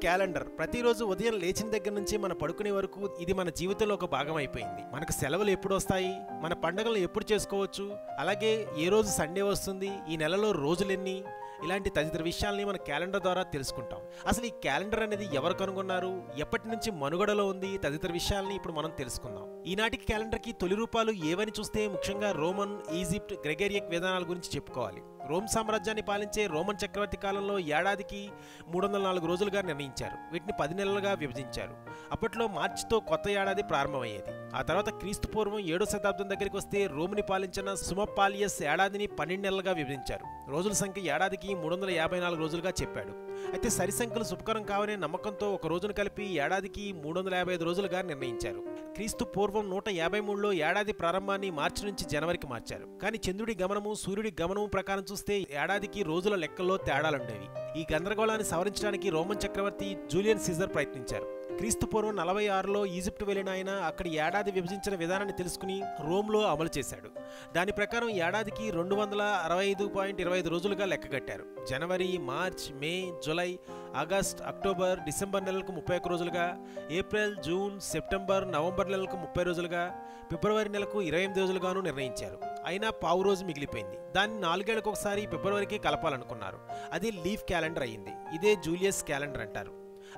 Calendar ప్రతిరోజు ఉదయం లేచిన దగ్గర నుంచి మన పడుకునే వరకు ఇది మన జీవితంలో ఒక భాగం అయిపోయింది. మనకు సెలవులు ఎప్పుడు వస్తాయి, మన పండుగలు ఎప్పుడు చేసుకోవచ్చు, అలాగే ఏ రోజు సండే వస్తుంది, ఈ నెలలో రోజులెన్ని, ఇలాంటి తదితర విషయాల్ని మన క్యాలెండర్ ద్వారా తెలుసుకుంటాం. అసలు ఈ క్యాలెండర్ అనేది ఎవరు కనుగొన్నారు, ఎప్పటి నుంచి మనుగడలో ఉంది, తదితర విషయాల్ని ఇప్పుడు మనం తెలుసుకుందాం. ఈనాటికి క్యాలెండర్కి తొలి రూపాలు ఏవని చూస్తే ముఖ్యంగా రోమన్, ఈజిప్ట్, గ్రెగేరియక్ విధానాల గురించి చెప్పుకోవాలి. రోమ్ సామ్రాజ్యాన్ని పాలించే రోమన్ చక్రవర్తి కాలంలో ఏడాదికి 304 రోజులుగా నిర్ణయించారు. వీటిని 10 నెలలుగా విభజించారు. అప్పట్లో మార్చితో కొత్త ఏడాది ప్రారంభమయ్యేది. ఆ తర్వాత క్రీస్తు పూర్వం 7వ శతాబ్దం దగ్గరికి వస్తే రోమ్ని పాలించిన సుమపాలియస్ ఏడాదిని 12 నెలలుగా విభజించారు. రోజుల సంఖ్య ఏడాదికి 354 రోజులుగా చెప్పాడు. అయితే సరి సంఖ్యలు శుభకరం కావనే నమ్మకంతో ఒక రోజును కలిపి ఏడాదికి 355 రోజులుగా నిర్ణయించారు. క్రీస్తు పూర్వం 153లో ఏడాది ప్రారంభాన్ని మార్చి నుంచి జనవరికి మార్చారు. కానీ చంద్రుడి గమనము, సూర్యుడి గమనము ప్రకారం చూస్తే ఏడాదికి రోజుల లెక్కల్లో తేడాలుండేవి. ఈ గందరగోళాన్ని సవరించడానికి రోమన్ చక్రవర్తి జూలియన్ సీజర్ ప్రయత్నించారు. క్రీస్తు పూర్వం 46లో ఈజిప్ట్ వెళ్లిన ఆయన అక్కడి ఏడాది విభజించిన విధానాన్ని తెలుసుకుని రోమ్లో అమలు చేశాడు. దాని ప్రకారం ఏడాదికి 265.25 రోజులుగా లెక్కగట్టారు. జనవరి, మార్చ్, మే, జూలై, ఆగస్ట్, అక్టోబర్, డిసెంబర్ నెలలకు 31 రోజులుగా, ఏప్రిల్, జూన్, సెప్టెంబర్, నవంబర్ నెలలకు 30 రోజులుగా, ఫిబ్రవరి నెలకు 28 రోజులుగాను నిర్ణయించారు. అయినా పావు రోజు మిగిలిపోయింది. దాన్ని 4 ఏళ్లకు ఒకసారి ఫిబ్రవరికి కలపాలనుకున్నారు. అది లీఫ్ క్యాలెండర్ అయ్యింది. ఇదే జూలియస్ క్యాలెండర్ అంటారు.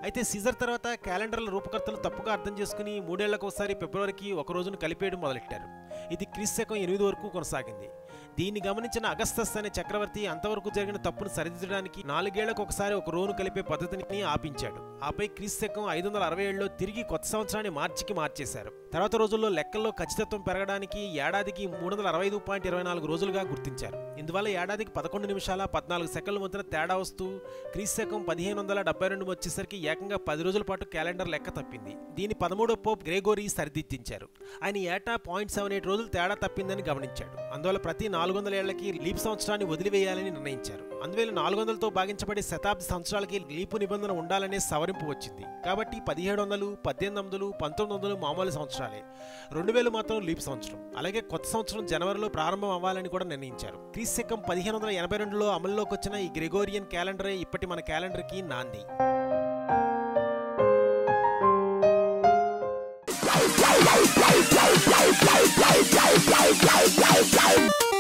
అయితే సీజర్ తర్వాత క్యాలెండర్ల రూపకర్తలు తప్పుగా అర్థం చేసుకుని 3 ఏళ్లకు ఒకసారి ఫిబ్రవరికి ఒక రోజును కలిపేయడం మొదలెట్టారు. ఇది క్రీస్తు శకం 8 వరకు కొనసాగింది. దీన్ని గమనించిన అగస్తస్ అనే చక్రవర్తి అంతవరకు జరిగిన తప్పును సరిదిద్దడానికి 4 ఏళ్లకు ఒకసారి ఒక రోజును కలిపే పద్ధతిని ఆపించాడు. ఆపై క్రీస్తు శకం 567లో తిరిగి కొత్త సంవత్సరాన్ని మార్చికి మార్చేశారు. తర్వాత రోజుల్లో లెక్కల్లో ఖచ్చితత్వం పెరగడానికి ఏడాదికి 365.24 రోజులుగా గుర్తించారు. ఇందువల్ల ఏడాదికి 11 నిమిషాల 14 సెకండ్ల మధ్యన తేడా వస్తూ క్రీస్తు శకం 1572 వచ్చేసరికి ఏకంగా 10 రోజుల పాటు క్యాలెండర్ లెక్క తప్పింది. దీన్ని 13వ పోప్ గ్రెగోరీ సరిదిద్దించారు. ఆయన ఏటా 0.78 రోజులు తేడా తప్పిందని గమనించాడు. అందువల్ల ప్రతి 400 ఏళ్లకి లీప్ సంవత్సరాన్ని వదిలివేయాలని నిర్ణయించారు. అందువల్ల 400తో భాగించబడే శతాబ్ది సంవత్సరాలకి లీపు నిబంధన ఉండాలనే సవరింపు వచ్చింది. కాబట్టి 1700, 1800, 1900 మామూలు సంవత్సరాలే, 2000 మాత్రం లీప్ సంవత్సరం. అలాగే కొత్త సంవత్సరం జనవరిలో ప్రారంభం అవ్వాలని కూడా నిర్ణయించారు. క్రీస్తు శకం 1582లో అమల్లోకి వచ్చిన ఈ గ్రెగోరియన్ క్యాలెండరే ఇప్పటి మన క్యాలెండర్కి నాంది. Bye.